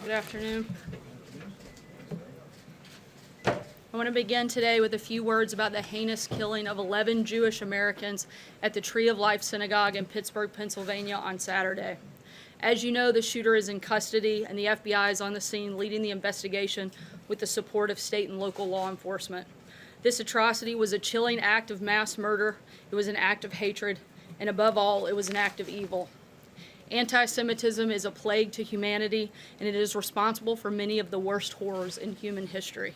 Good afternoon. I want to begin today with a few words about the heinous killing of 11 Jewish Americans at the Tree of Life Synagogue in Pittsburgh, Pennsylvania on Saturday. As you know, the shooter is in custody and the FBI is on the scene leading the investigation with the support of state and local law enforcement. This atrocity was a chilling act of mass murder, it was an act of hatred, and above all, it was an act of evil. Anti-Semitism is a plague to humanity, and it is responsible for many of the worst horrors in human history.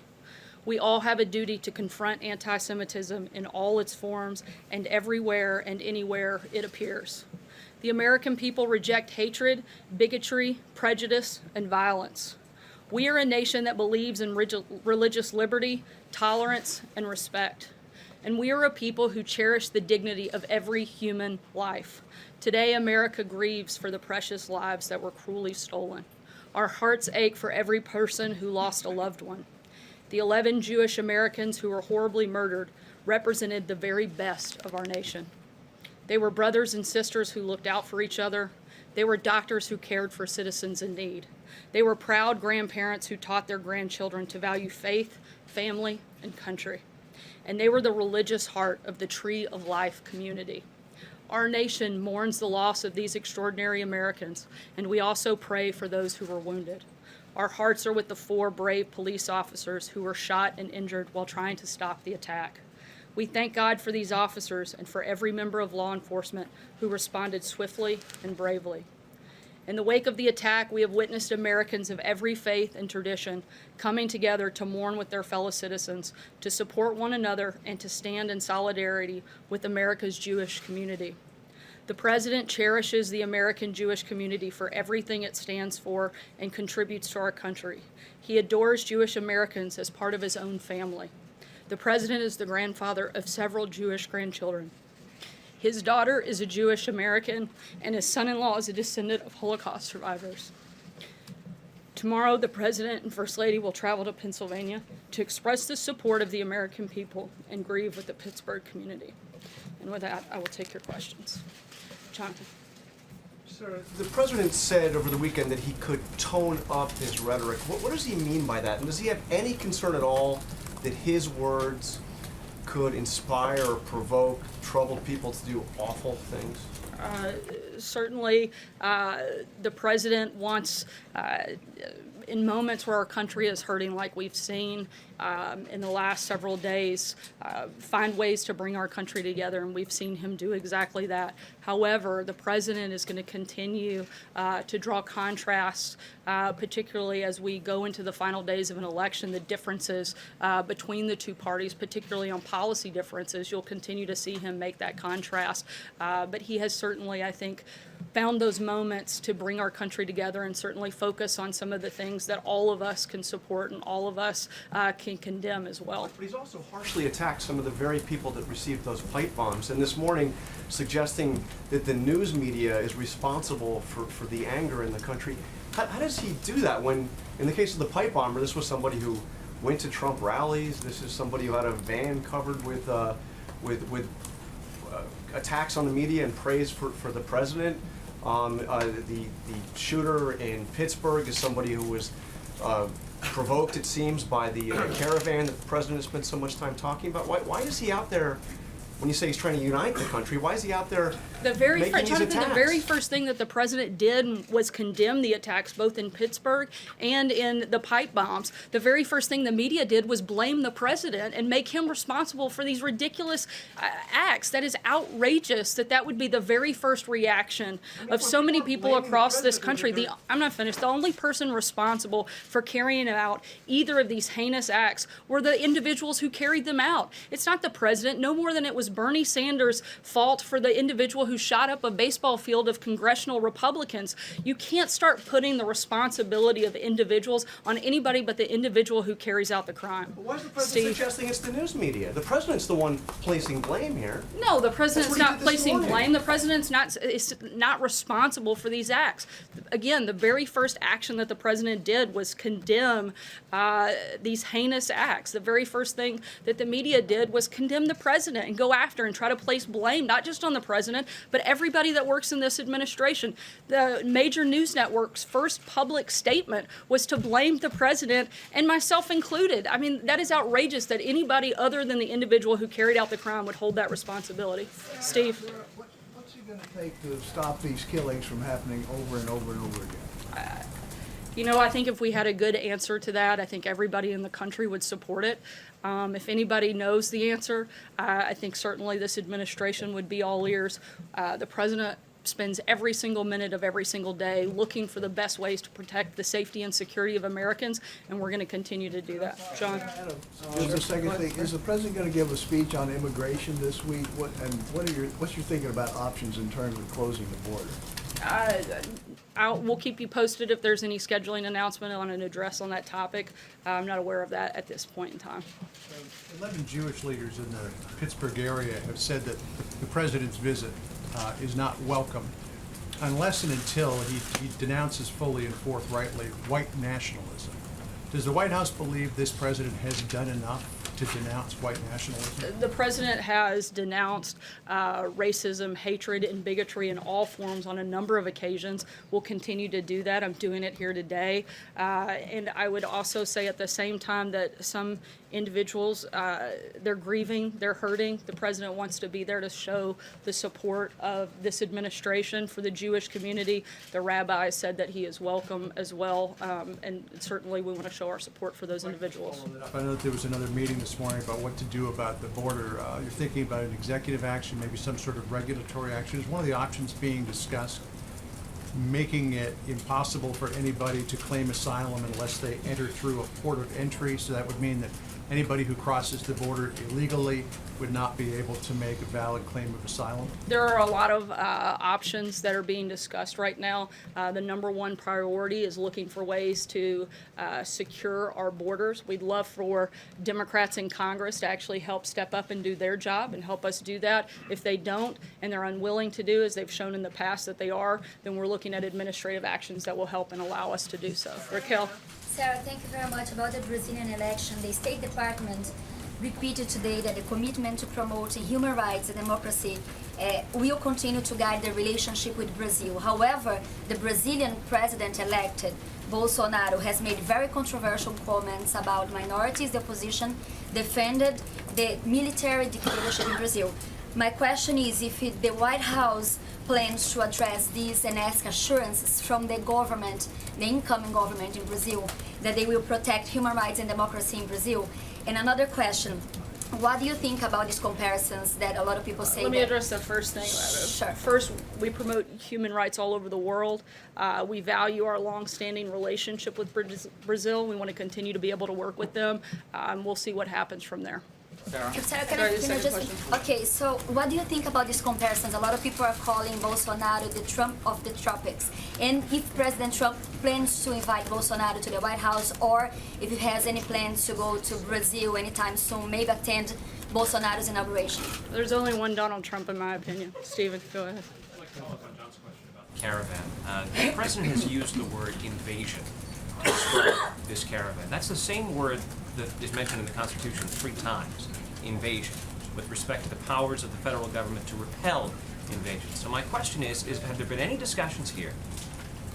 We all have a duty to confront anti-Semitism in all its forms and everywhere and anywhere it appears. The American people reject hatred, bigotry, prejudice, and violence. We are a nation that believes in religious liberty, tolerance, and respect. And we are a people who cherish the dignity of every human life. Today, America grieves for the precious lives that were cruelly stolen. Our hearts ache for every person who lost a loved one. The 11 Jewish Americans who were horribly murdered represented the very best of our nation. They were brothers and sisters who looked out for each other. They were doctors who cared for citizens in need. They were proud grandparents who taught their grandchildren to value faith, family, and country. And they were the religious heart of the Tree of Life community. Our nation mourns the loss of these extraordinary Americans, and we also pray for those who were wounded. Our hearts are with the 4 brave police officers who were shot and injured while trying to stop the attack. We thank God for these officers and for every member of law enforcement who responded swiftly and bravely. In the wake of the attack, we have witnessed Americans of every faith and tradition coming together to mourn with their fellow citizens, to support one another, and to stand in solidarity with America's Jewish community. The President cherishes the American Jewish community for everything it stands for and contributes to our country. He adores Jewish Americans as part of his own family. The President is the grandfather of several Jewish grandchildren. His daughter is a Jewish American, and his son-in-law is a descendant of Holocaust survivors. Tomorrow, the President and First Lady will travel to Pennsylvania to express the support of the American people and grieve with the Pittsburgh community. And with that, I will take your questions. Jonathan. Sir, the President said over the weekend that he could tone up his rhetoric. What does he mean by that? And does he have any concern at all that his words could inspire or provoke troubled people to do awful things? Certainly, the President wants, in moments where our country is hurting like we've seen in the last several days, find ways to bring our country together, and we've seen him do exactly that. However, the President is going to continue to draw contrasts, particularly as we go into the final days of an election, the differences between the two parties, particularly on policy differences. You'll continue to see him make that contrast, but he has certainly, I think, found those moments to bring our country together and certainly focus on some of the things that all of us can support and all of us can condemn as well. But he's also harshly attacked some of the very people that received those pipe bombs, and this morning suggesting that the news media is responsible for the anger in the country. How does he do that when, in the case of the pipe bomber, this was somebody who went to Trump rallies, this is somebody who had a van covered with attacks on the media and praise for the president. The shooter in Pittsburgh is somebody who was provoked, it seems, by the caravan that the president has spent so much time talking about. Why is he out there, when you say he's trying to unite the country, why is he out there making these attacks? The very first thing that the President did was condemn the attacks both in Pittsburgh and in the pipe bombs. The very first thing the media did was blame the President and make him responsible for these ridiculous acts. That is outrageous that would be the very first reaction of so many people across this country. I'm not finished. The only person responsible for carrying out either of these heinous acts were the individuals who carried them out. It's not the President, no more than it was Bernie Sanders' fault for the individual who shot up a baseball field of congressional Republicans. You can't start putting the responsibility of individuals on anybody but the individual who carries out the crime. But why is the President suggesting it's the news media? The President's the one placing blame here. No, the President's not placing blame. The President's not responsible for these acts. Again, the very first action that the President did was condemn these heinous acts. The very first thing that the media did was condemn the President and go after and try to place blame, not just on the president, but everybody that works in this administration. The major news network's first public statement was to blame the president, and myself included. I mean, that is outrageous that anybody other than the individual who carried out the crime would hold that responsibility. Steve? What's it going to take to stop these killings from happening over and over and over again? You know, I think if we had a good answer to that, I think everybody in the country would support it. If anybody knows the answer, I think certainly this administration would be all ears. The president spends every single minute of every single day looking for the best ways to protect the safety and security of Americans, and we're going to continue to do that. John? There's a second thing. Is the president going to give a speech on immigration this week? What's your thinking about options in terms of closing the border? We'll keep you posted if there's any scheduling announcement on an address on that topic. I'm not aware of that at this point in time. 11 Jewish leaders in the Pittsburgh area have said that the president's visit is not welcome unless and until he denounces fully and forthrightly white nationalism. Does the White House believe this president has done enough to denounce white nationalism? The president has denounced racism, hatred, and bigotry in all forms on a number of occasions. We'll continue to do that. I'm doing it here today. And I would also say at the same time that some individuals, they're grieving, they're hurting. The president wants to be there to show the support of this administration for the Jewish community. The rabbi said that he is welcome as well, and certainly we want to show our support for those individuals. I know that there was another meeting this morning about what to do about the border. You're thinking about an executive action, maybe some sort of regulatory action. Is one of the options being discussed making it impossible for anybody to claim asylum unless they enter through a port of entry? So that would mean that anybody who crosses the border illegally would not be able to make a valid claim of asylum? There are a lot of options that are being discussed right now. The number one priority is looking for ways to secure our borders. We'd love for Democrats in Congress to actually help step up and do their job and help us do that. If they don't and they're unwilling to do, as they've shown in the past that they are, then we're looking at administrative actions that will help and allow us to do so. Raquel? Sarah, thank you very much. About the Brazilian election, the State Department repeated today that the commitment to promoting human rights and democracy will continue to guide the relationship with Brazil. However, the Brazilian president-elected, Bolsonaro, has made very controversial comments about minorities. The opposition defended the military dictatorship in Brazil. My question is if the White House plans to address this and ask assurances from the government, the incoming government in Brazil, that they will protect human rights and democracy in Brazil. And another question, what do you think about these comparisons that a lot of people say? Let me address the first thing. Sure. First, we promote human rights all over the world. We value our long-standing relationship with Brazil. We want to continue to be able to work with them. We'll see what happens from there. Sarah, can Sorry, I the second just... question. Okay, so what do you think about these comparisons? A lot of people are calling Bolsonaro the Trump of the tropics. And if President Trump plans to invite Bolsonaro to the White House, or if he has any plans to go to Brazil anytime soon, maybe attend Bolsonaro's inauguration. There's only one Donald Trump, in my opinion. Stephen, go ahead. I'd like to follow up on John's question about caravan. The president has used the word invasion to describe this caravan. That's the same word that is mentioned in the Constitution 3 times, invasion, with respect to the powers of the federal government to repel invasion. So my question is have there been any discussions here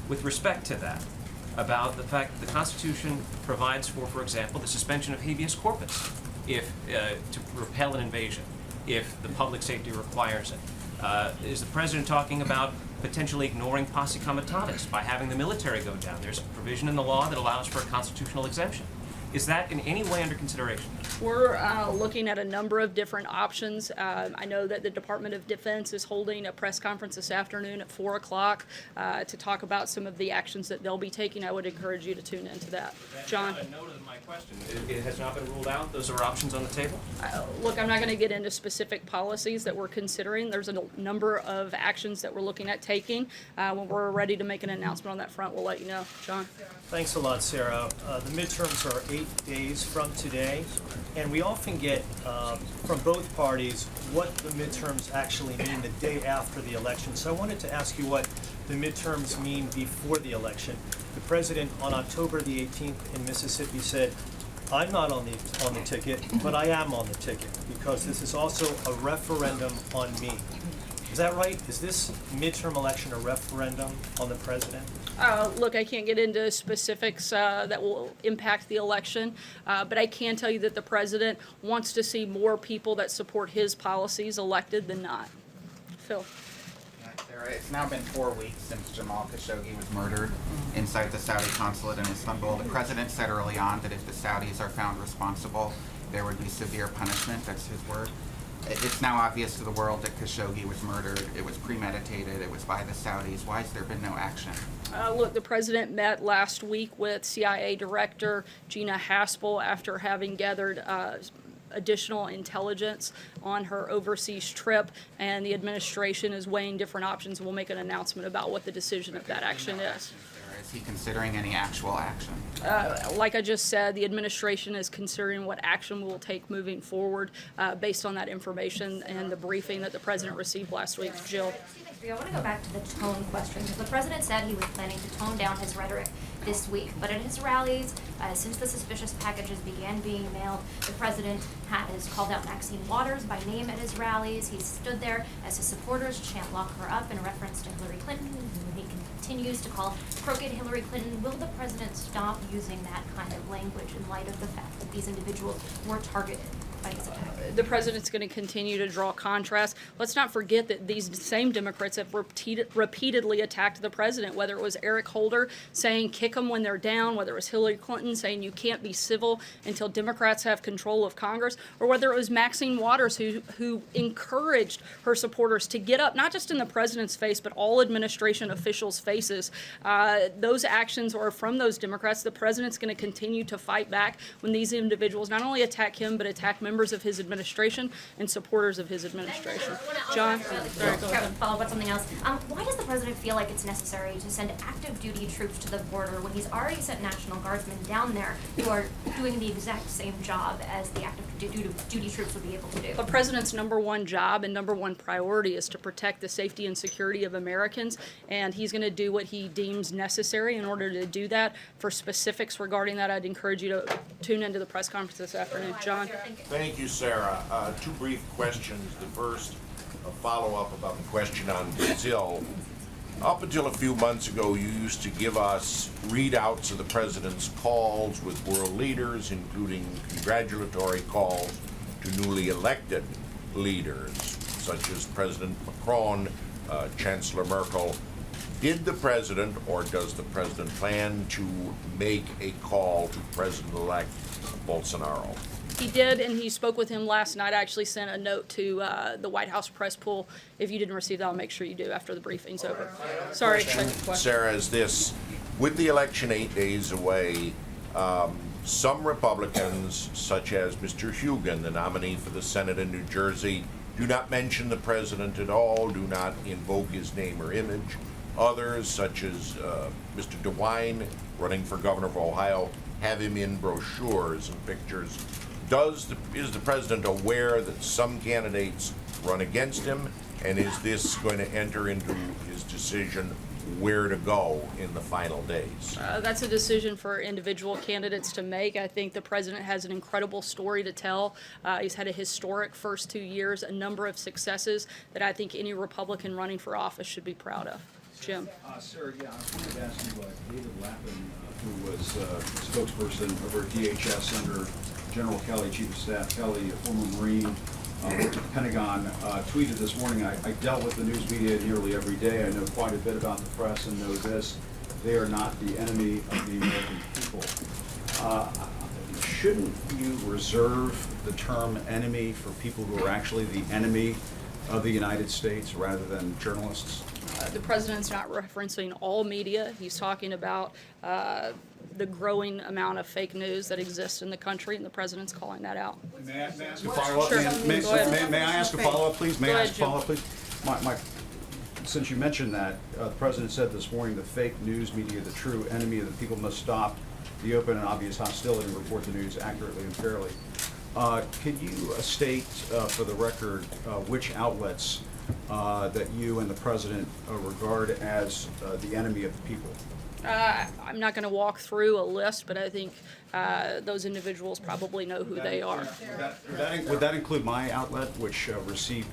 with respect to that, about the fact that the Constitution provides for example, the suspension of habeas corpus if to repel an invasion, if the public safety requires it? Is the president talking about potentially ignoring posse comitatus by having the military go down? There's a provision in the law that allows for a constitutional exemption. Is that in any way under consideration? We're looking at a number of different options. I know that the Department of Defense is holding a press conference this afternoon at 4 o'clock to talk about some of the actions that they'll be taking. I would encourage you to tune into that. John? A note of my question. It has not been ruled out. Those are options on the table? Look, I'm not going to get into specific policies that we're considering. There's a number of actions that we're looking at taking. When we're ready to make an announcement on that front, we'll let you know. John? Thanks a lot, Sarah. The midterms are 8 days from today, and we often get from both parties what the midterms actually mean the day after the election. So I wanted to ask you what the midterms mean before the election. The president on October the 18th in Mississippi said, I'm not on the ticket, but I am on the ticket because this is also a referendum on me. Is that right? Is this midterm election a referendum on the president? Look, I can't get into specifics that will impact the election, but I can tell you that the president wants to see more people that support his policies elected than not. Phil. Sarah, it's now been 4 weeks since Jamal Khashoggi was murdered inside the Saudi consulate in Istanbul. The president said early on that if the Saudis are found responsible, there would be severe punishment. That's his word. It's now obvious to the world that Khashoggi was murdered. It was premeditated. It was by the Saudis. Why has there been no action? Look, the president met last week with CIA Director Gina Haspel after having gathered additional intelligence on her overseas trip, and the administration is weighing different options. We'll make an announcement about what the decision of that action is. Is he considering any actual action? Like I just said, the administration is considering what action we will take moving forward based on that information and the briefing that the president received last week. Jill. I want to go back to the tone question, because the president said he was planning to tone down his rhetoric this week. But at his rallies, since the suspicious packages began being mailed, the president has called out Maxine Waters by name at his rallies. He stood there as his supporters chant "lock her up" in reference to Hillary Clinton, who he continues to call crooked Hillary Clinton. Will the president stop using that kind of language in light of the fact that these individuals were targeted by his attack? The president's going to continue to draw contrast. Let's not forget that these same Democrats have repeatedly attacked the president, whether it was Eric Holder saying kick them when they're down, whether it was Hillary Clinton saying you can't be civil until Democrats have control of Congress, or whether it was Maxine Waters who encouraged her supporters to get up, not just in the president's face, but all administration officials' faces. Those actions are from those Democrats. The president's going to continue to fight back when these individuals not only attack him, but attack members of his administration and supporters of his administration. John? Sorry, go ahead. Follow up on something else. Why does the president feel like it's necessary to send active duty troops to the border when he's already sent National Guardsmen down there who are doing the exact same job as the active duty troops would be able to do? The president's number one job and number one priority is to protect the safety and security of Americans, and he's going to do what he deems necessary in order to do that. For specifics regarding that, I'd encourage you to tune into the press conference this afternoon. John? Thank you, Sarah. Two brief questions. The first, a follow-up about the question on Brazil. Up until a few months ago, you used to give us readouts of the president's calls with world leaders, including congratulatory calls to newly elected leaders, such as President Macron, Chancellor Merkel. Did the president, or does the president plan to make a call to President-elect Bolsonaro? He did, and he spoke with him last night. I actually sent a note to the White House press pool. If you didn't receive that, I'll make sure you do after the briefing's over. Sorry, second question. Sarah, is this, with the election 8 days away, some Republicans, such as Mr. Hugan, the nominee for the Senate in New Jersey, do not mention the president at all, do not invoke his name or image. Others, such as Mr. DeWine, running for governor of Ohio, have him in brochures and pictures. Is the president aware that some candidates run against him, and is this going to enter into his decision where to go in the final days? That's a decision for individual candidates to make. I think the president has an incredible story to tell. He's had a historic first 2 years, a number of successes that I think any Republican running for office should be proud of. Jim. Sir, yeah, I wanted to ask you, David Lappin, who was spokesperson over DHS under General Kelly, Chief of Staff Kelly, a former Marine, worked at the Pentagon, tweeted this morning, I dealt with the news media nearly every day. I know quite a bit about the press and know this. They are not the enemy of the American people. Shouldn't you reserve the term enemy for people who are actually the enemy of the United States rather than journalists? The president's not referencing all media. He's talking about the growing amount of fake news that exists in the country, and the president's calling that out. May I ask a follow-up? Sure. May I ask a follow-up, please? May Go I ahead, ask a follow-up, please? Since you mentioned that, the president said this morning the fake news media, the true enemy of the people, must stop the open and obvious hostility and report the news accurately and fairly. Could you state for the record which outlets that you and the president regard as the enemy of the people? I'm not going to walk through a list, but I think those individuals probably know who they are. Would that include my outlet, which received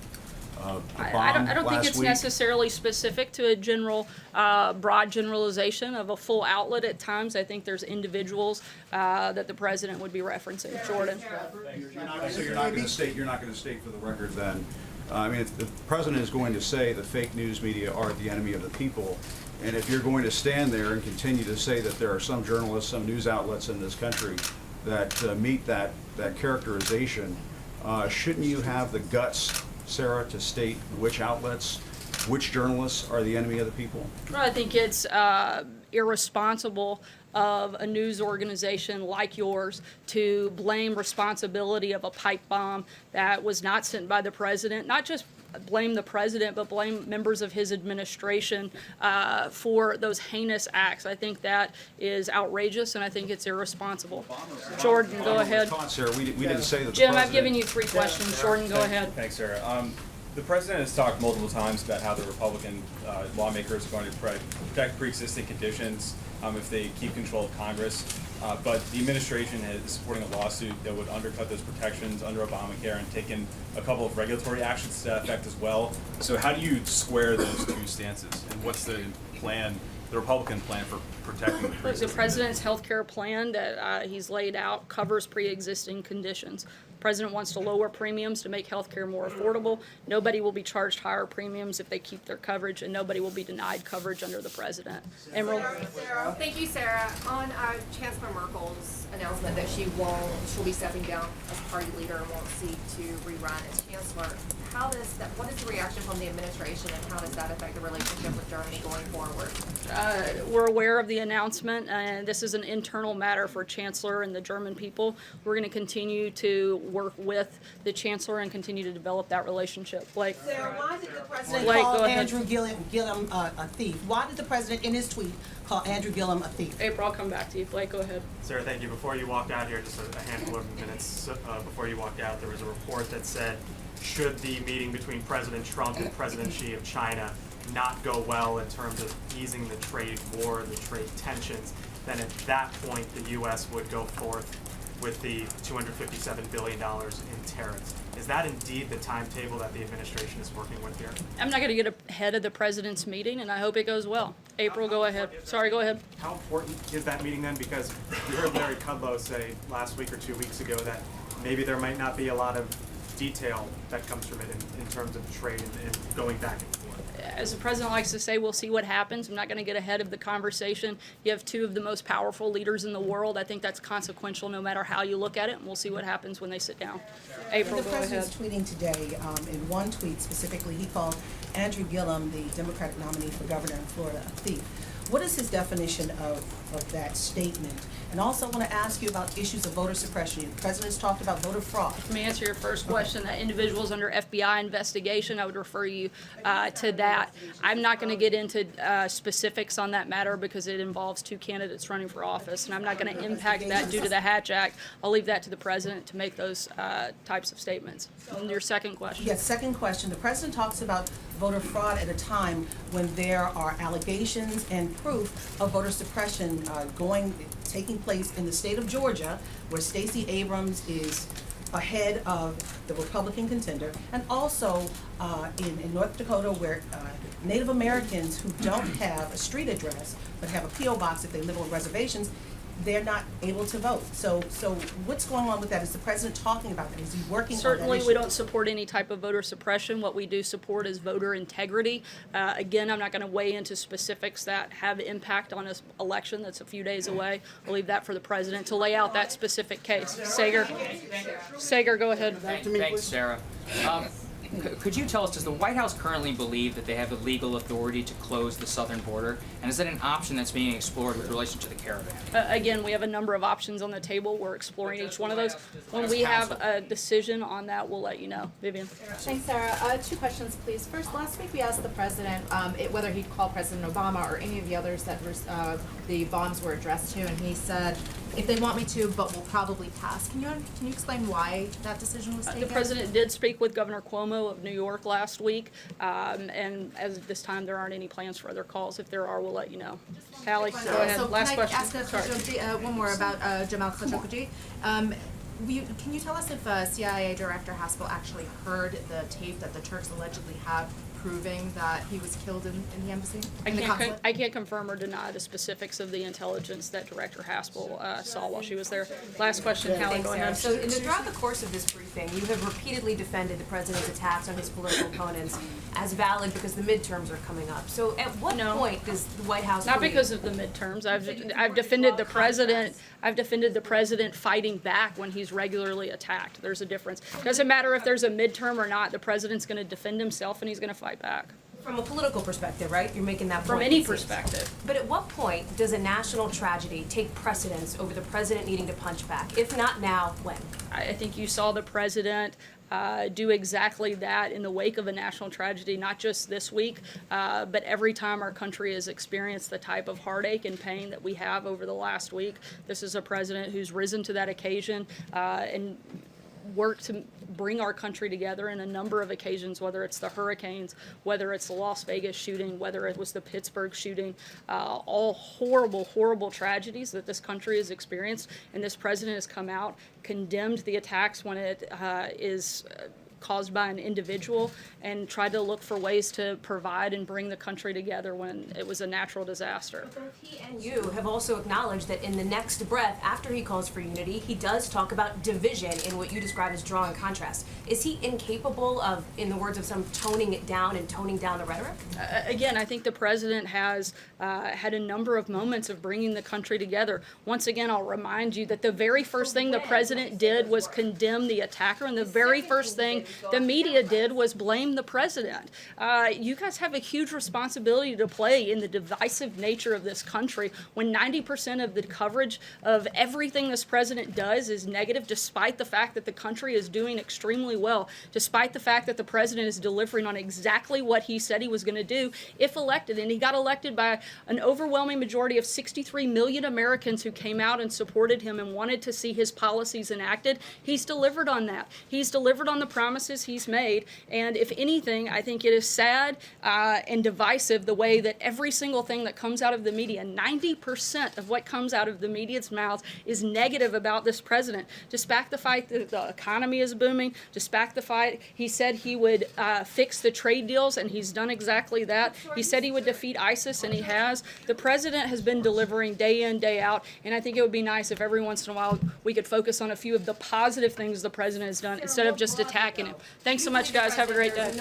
a bomb I don't think last it's week? necessarily specific to a general, broad generalization of a full outlet at times. I think there's individuals that the president would be referencing. Jordan. So you're not going to state for the record then, I mean, if the president is going to say that fake news media are the enemy of the people, and if you're going to stand there and continue to say that there are some journalists, some news outlets in this country that meet that characterization, shouldn't you have the guts, Sarah, to state which outlets, which journalists are the enemy of the people? Well, I think it's irresponsible of a news organization like yours to blame responsibility of a pipe bomb that was not sent by the president, not just blame the president, but blame members of his administration for those heinous acts. I think that is outrageous, and I think it's irresponsible. Jordan, go ahead. Sarah, we didn't say that the Jim, president... I've given you 3 questions. Jordan, go ahead. Thanks, Sarah. The president has talked multiple times about how the Republican lawmakers are going to protect pre-existing conditions if they keep control of Congress. But the administration is supporting a lawsuit that would undercut those protections under Obamacare and taken a couple of regulatory actions to that effect as well. So how do you square those two stances? And what's the plan, the Republican plan for protecting the Look, the pre-existing? president's health care plan that he's laid out covers pre-existing conditions. The president wants to lower premiums to make health care more affordable. Nobody will be charged higher premiums if they keep their coverage, and nobody will be denied coverage under the president. Emerald? Thank you, Sarah. On Chancellor Merkel's announcement that she'll be stepping down as party leader and won't seek to rerun as chancellor, what is the reaction from the administration, and how does that affect the relationship with Germany going forward? We're aware of the announcement, and this is an internal matter for Chancellor and the German people. We're going to continue to work with the Chancellor and continue to develop that relationship. Blake? Sarah, why did the president Blake, call go ahead. Andrew Gillum a thief? Why did the president, in his tweet, call Andrew Gillum a thief? April, I'll come back to you. Blake, go ahead. Sarah, thank you. Before you walked out here, just a handful of minutes before you walked out, there was a report that said, should the meeting between President Trump and President Xi of China not go well in terms of easing the trade war, the trade tensions, then at that point the U.S. would go forth with the $257 billion in tariffs. Is that indeed the timetable that the administration is working with here? I'm not going to get ahead of the president's meeting, and I hope it goes well. April, go ahead. Sorry, go ahead. How important is that meeting then? Because we heard Larry Kudlow say last week or 2 weeks ago that maybe there might not be a lot of detail that comes from it in terms of trade and going back and forth. As the president likes to say, we'll see what happens. I'm not going to get ahead of the conversation. You have 2 of the most powerful leaders in the world. I think that's consequential no matter how you look at it, and we'll see what happens when they sit down. April, The go ahead. president's tweeting today, in one tweet specifically, he called Andrew Gillum, the Democratic nominee for governor in Florida, a thief. What is his definition of that statement? And also I want to ask you about issues of voter suppression. The president's talked about voter fraud. Let me answer your first question. Individuals under FBI investigation, I would refer you to that. I'm not going to get into specifics on that matter because it involves 2 candidates running for office, and I'm not going to impact that due to the Hatch Act. I'll leave that to the president to make those types of statements. And your second question. Yes, second question. The president talks about voter fraud at a time when there are allegations and proof of voter suppression taking place in the state of Georgia, where Stacey Abrams is ahead of the Republican contender, and also in North Dakota, where Native Americans who don't have a street address but have a P.O. box if they live on reservations, they're not able to vote. So what's going on with that? Is the president talking about that? Is he working on that Certainly, issue? we don't support any type of voter suppression. What we do support is voter integrity. Again, I'm not going to weigh into specifics that have impact on this election that's a few days away. I'll leave that for the president to lay out that specific case. Sager, go ahead. Thanks, Sarah. Could you tell us, does the White House currently believe that they have the legal authority to close the southern border? And is that an option that's being explored with relation to the caravan? Again, we have a number of options on the table. We're exploring each one of those. When we have a decision on that, we'll let you know. Vivian. Thanks, Sarah. 2 questions, please. First, last week we asked the president whether he'd call President Obama or any of the others that the bombs were addressed to, and he said, if they want me to, but we'll probably pass. Can you explain why that decision was taken? The president did speak with Governor Cuomo Buffalo, of New York last week. And as of this time, there aren't any plans for other calls. If there are, we'll let you know. Hallie, go ahead. So Last question. Can I ask Sorry. one more about Jamal Khashoggi? Can you tell us if CIA Director Haspel actually heard the tape that the Turks allegedly have proving that he was killed in the embassy? I can't confirm or deny the specifics of the intelligence that Director Haspel saw while she was there. Last question, Hallie, go ahead. So throughout the course of this briefing, you have repeatedly defended the president's attacks on his political opponents as valid because the midterms are coming up. So at what point does the White House Not believe- because of the midterms. I've defended the president. I've defended the president fighting back when he's regularly attacked. There's a difference. Doesn't matter if there's a midterm or not. The president's going to defend himself and he's going to fight back. From a political perspective, right? You're making that point. From any perspective. But at what point does a national tragedy take precedence over the president needing to punch back? If not now, when? I think you saw the president do exactly that in the wake of a national tragedy, not just this week, but every time our country has experienced the type of heartache and pain that we have over the last week. This is a president who's risen to that occasion and worked to bring our country together in a number of occasions, whether it's the hurricanes, whether it's the Las Vegas shooting, whether it was the Pittsburgh shooting, all horrible, horrible tragedies that this country has experienced. And this president has come out, condemned the attacks when it is caused by an individual, and tried to look for ways to provide and bring the country together when it was a natural disaster. He and you have also acknowledged that in the next breath, after he calls for unity, he does talk about division in what you describe as drawing contrast. Is he incapable of, in the words of some, toning it down and toning down the rhetoric? Again, I think the president has had a number of moments of bringing the country together. Once again, I'll remind you that the very first thing the president did was condemn the attacker, and the very first thing the media did was blame the president. You guys have a huge responsibility to play in the divisive nature of this country when 90% of the coverage of everything this president does is negative, despite the fact that the country is doing extremely well, despite the fact that the president is delivering on exactly what he said he was going to do if elected. And he got elected by an overwhelming majority of 63 million Americans who came out and supported him and wanted to see his policies enacted. He's delivered on that. He's delivered on the promises he's made. And if anything, I think it is sad and divisive the way that every single thing that comes out of the media, 90% of what comes out of the media's mouths is negative about this president. Despite the fact that the economy is booming, despite the fact he said he would fix the trade deals, and he's done exactly that. He said he would defeat ISIS, and he has. The president has been delivering day in, day out, and I think it would be nice if every once in a while we could focus on a few of the positive things the president has done instead of just attacking him. Thanks so much, guys. Have a great day.